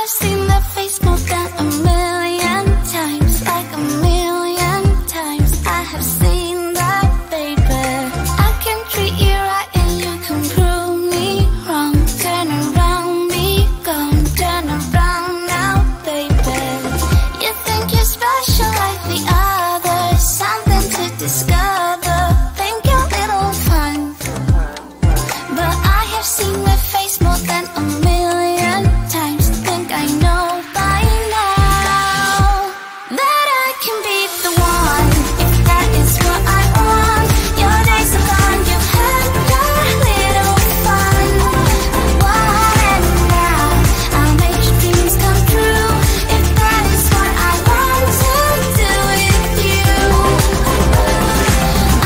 seen that face more than a million times, like a million times. I have seen that, baby. I can treat you right and you can prove me wrong. Turn around, be gone, turn around now, baby. You think you're special like the others, something to discover. Think you're a little fun, but I have seen that face more than a million times. Think I know by now that I can be the one, if that is what I want. Your days are gone, you had your little fun. And now I'll make your dreams come true, if that is what I want to do with you.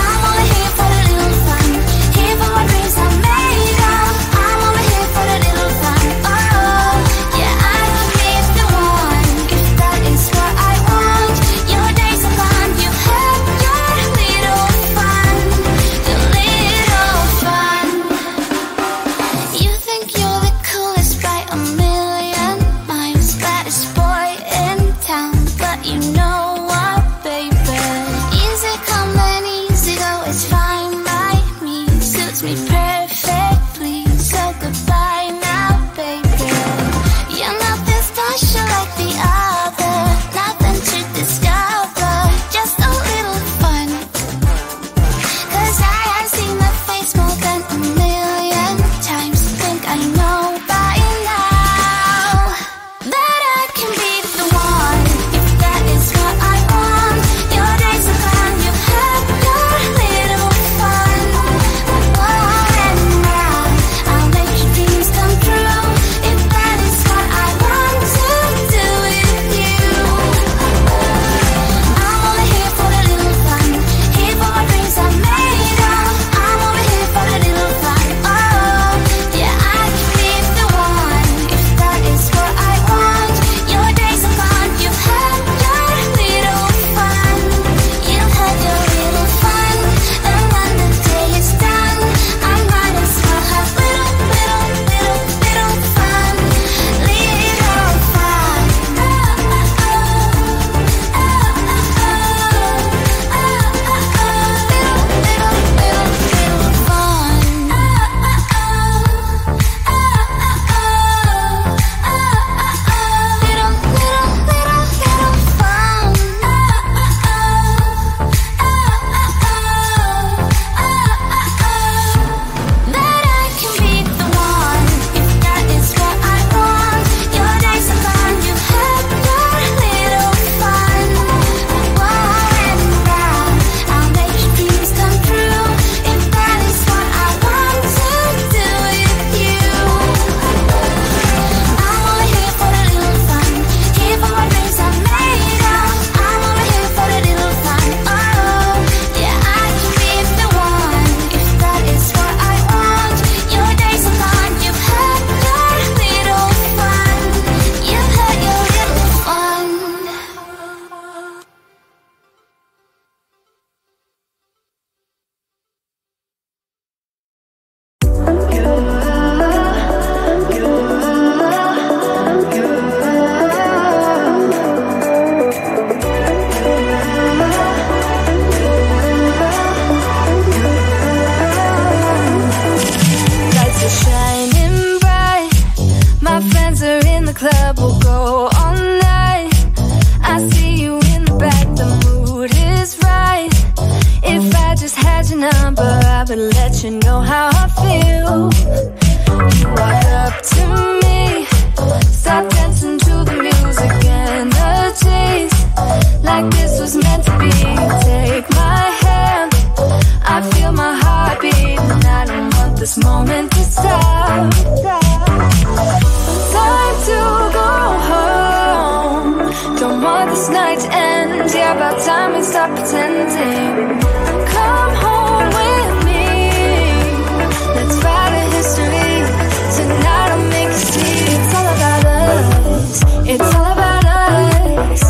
I'm only here for the little fun, here for my dreams are made of. I'm only here for the little fun. Oh, yeah, I can be the one, if that is what I want. Your days are gone, you had your little fun, your little fun. You think you're the coolest by a million miles, baddest boy in town, but you know what, baby? Easy come and easy go, it's fine by me, suits me perfectly. So goodbye now, baby. You're nothing special like the other, nothing to discover, just a little fun. 'Cause I have seen that face more than a million times. Think I know by now that I can be the one, if that is what I want. Your days are gone, you had your little fun. And now I'll make your dreams come true, if that is what I want to do with you. I'm only here for the little fun, here for my dreams are made of. I'm only here for the little fun. Oh, yeah, I can be the one, if that is what I want. Your days are gone, you had your little fun. You had your little fun, and when the day is done, I might as well have little fun. Little fun. That I can be the one, if that is what I want. Your days are gone, you had your little fun. And now I'll make your dreams come true, if that is what I want to do with you. I'm only here for the little fun, here for my dreams are made of. I'm only here for the little fun. Oh, yeah, I can be the one, if that is what I want. Your days are gone, you had your little fun. You had your little fun. Lights are shining bright. My friends are in the club, we'll go all night. I see you in the back, the mood is right. If I just had your number, I would let you know how I feel. You walk up to me, start dancing to the music and the chase, like this was meant to be. Take my hand, I feel my heart beat, and I don't want this moment to stop. Time to go home, don't want this night to end. Yeah, about time we stop pretending. Come home with me, let's write a history. Tonight I'll make you see it's all about us. It's all about us.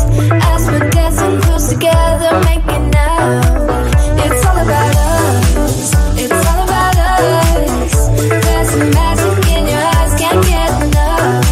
As we're dancing close together, making out. It's all about us. It's all about us. There's some magic in your eyes, can't get enough.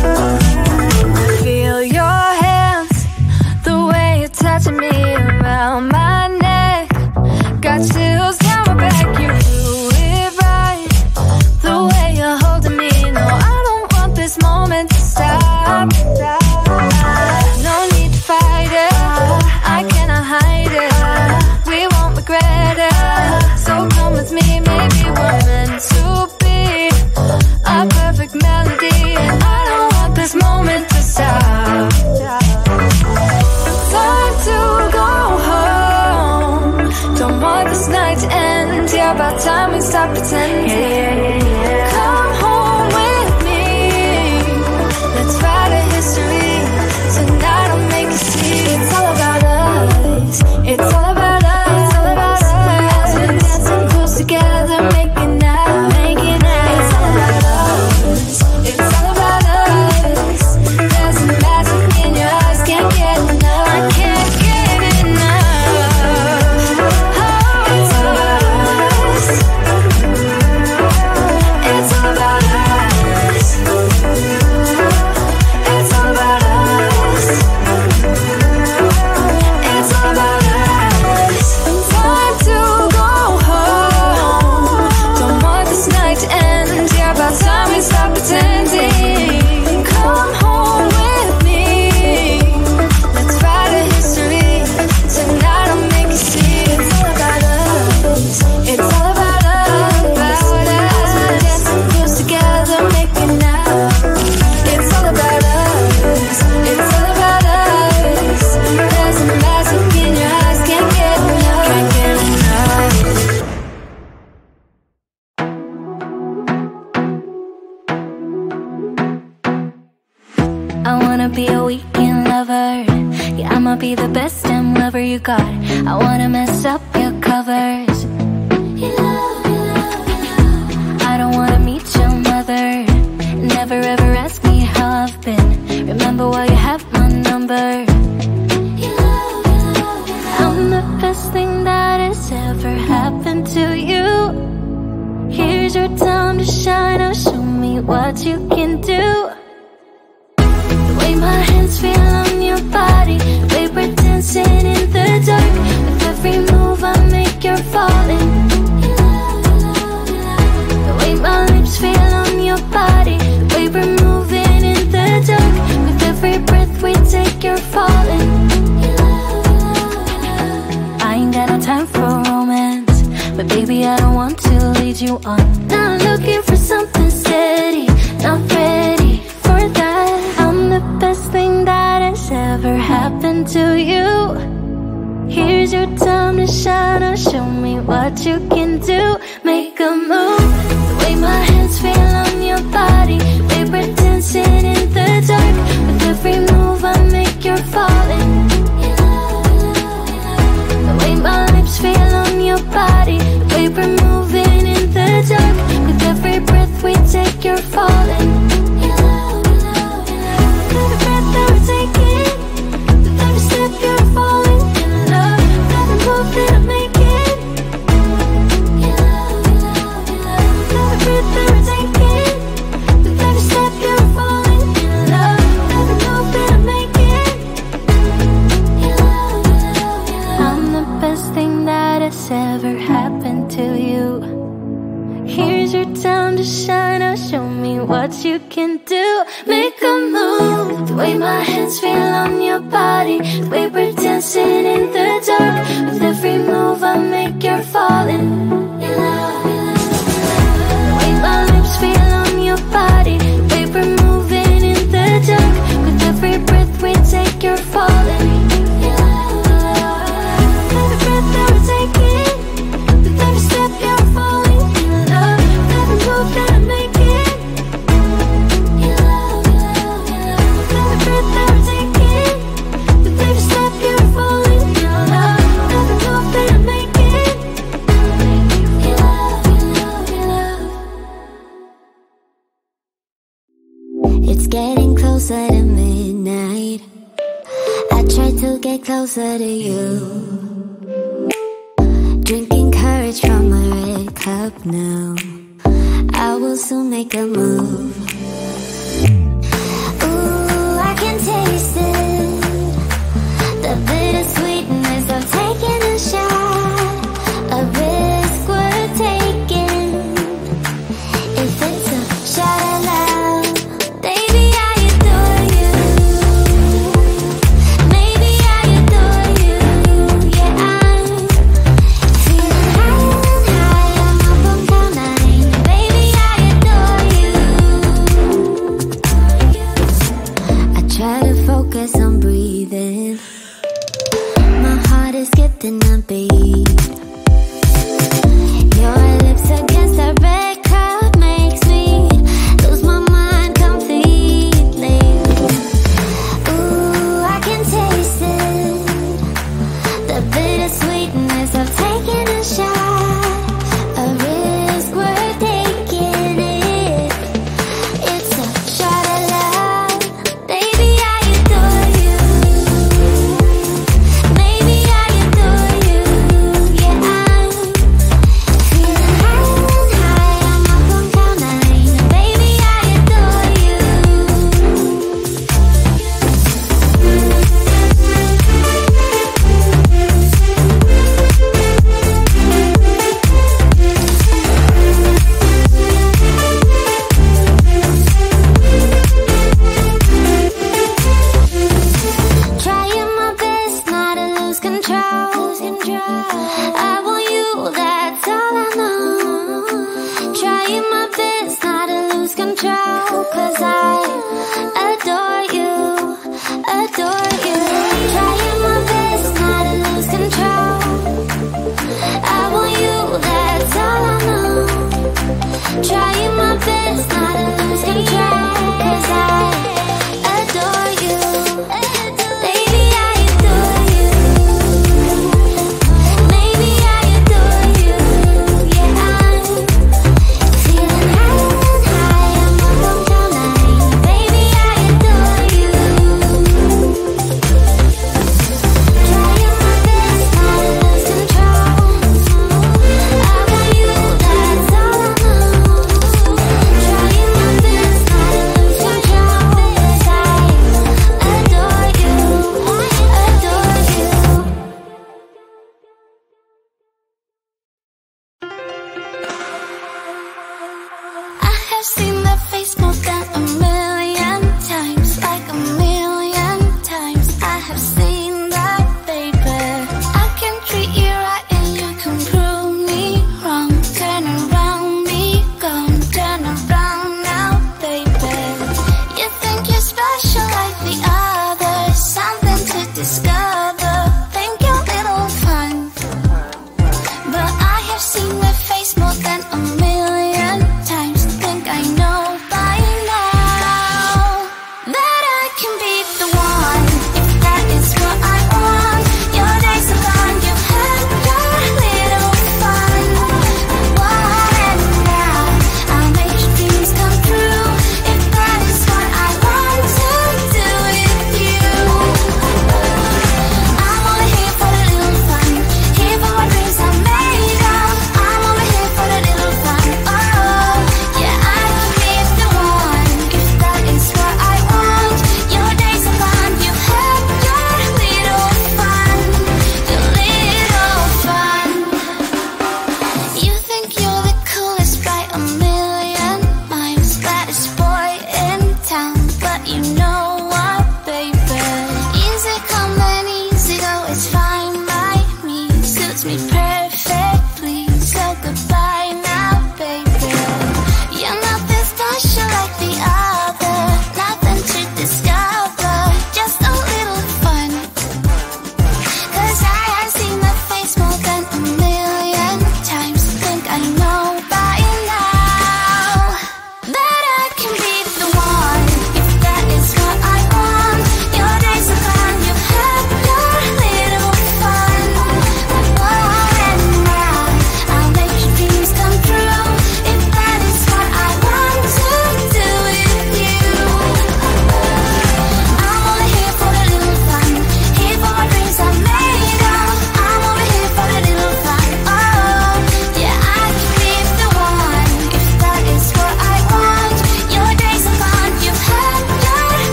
I wanna be a weekend lover. Yeah, I'ma be the best damn lover you got. I wanna mess up your covers. I don't wanna meet your mother. Never ever ask me how I've been. Remember while you have my number. I'm the best thing that has ever happened to you. Here's your time to shine. Now show me what you can do. The way my hands feel on your body, the way we're dancing in the dark. With every move I make, you're falling. The way my lips feel on your body, the way we're moving in the dark. With every breath we take, you're falling. I ain't got no time for romance, but baby I don't want to lead you on. Not looking for something steady, not ready for that. I'm the best thing that has ever happened to you. Here's your time to shine. Now show me what you can do. Make a move. The way my hands feel on your body, the way we're dancing in the dark. With every move I make, you're falling. The way my lips feel on your body, the way we're moving in the dark. With every breath we take, you're falling. Every breath that we're taking, with every step you're falling in love. Every move that I'm making, every breath that we're taking, with every step you're falling in love. Every move that I'm making, I'm the best thing that has ever happened to you. Here's your time to shine. Now show me what you can do. Make a move. The way my hands feel on your body, the way we're dancing in the dark. With every move I make, you're falling. The way my lips feel on your body, the way we're moving in the dark. With every breath we take, you're falling. Every breath that we're taking, with every step you're falling in love. Every move that I'm making, every breath that we're taking, with every step you're falling in love. Every move that I'm making, It's getting closer to midnight. I try to get closer to you. Drinking courage from my red cup now. I will soon make a move. Ooh, I can taste it. The bittersweetness of taking a shot. A risk we're taking. If it's a shot at love, baby I adore you. Maybe I adore you. Yeah, I'm feeling high. I'm up on cloud nine. Baby I adore you. I try to focus on breathing. My heart is skipping a beat. Your lips against the red cup makes me lose my mind completely. Ooh, I can taste it. The bittersweetness of taking a shot. A risk we're taking it. It's a shot at love. Baby, I adore you. Maybe I adore you. Yeah, I'm feeling high. I'm up on cloud nine. Baby, I adore you. Trying my best not to lose control. I want you, that's all I know. Trying my best not to lose control. 'Cause I adore you, adore you. Trying my best not to lose control. I want you, that's all I know. Trying my best not to lose control. 'Cause I adore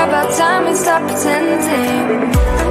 about time we stop pretending.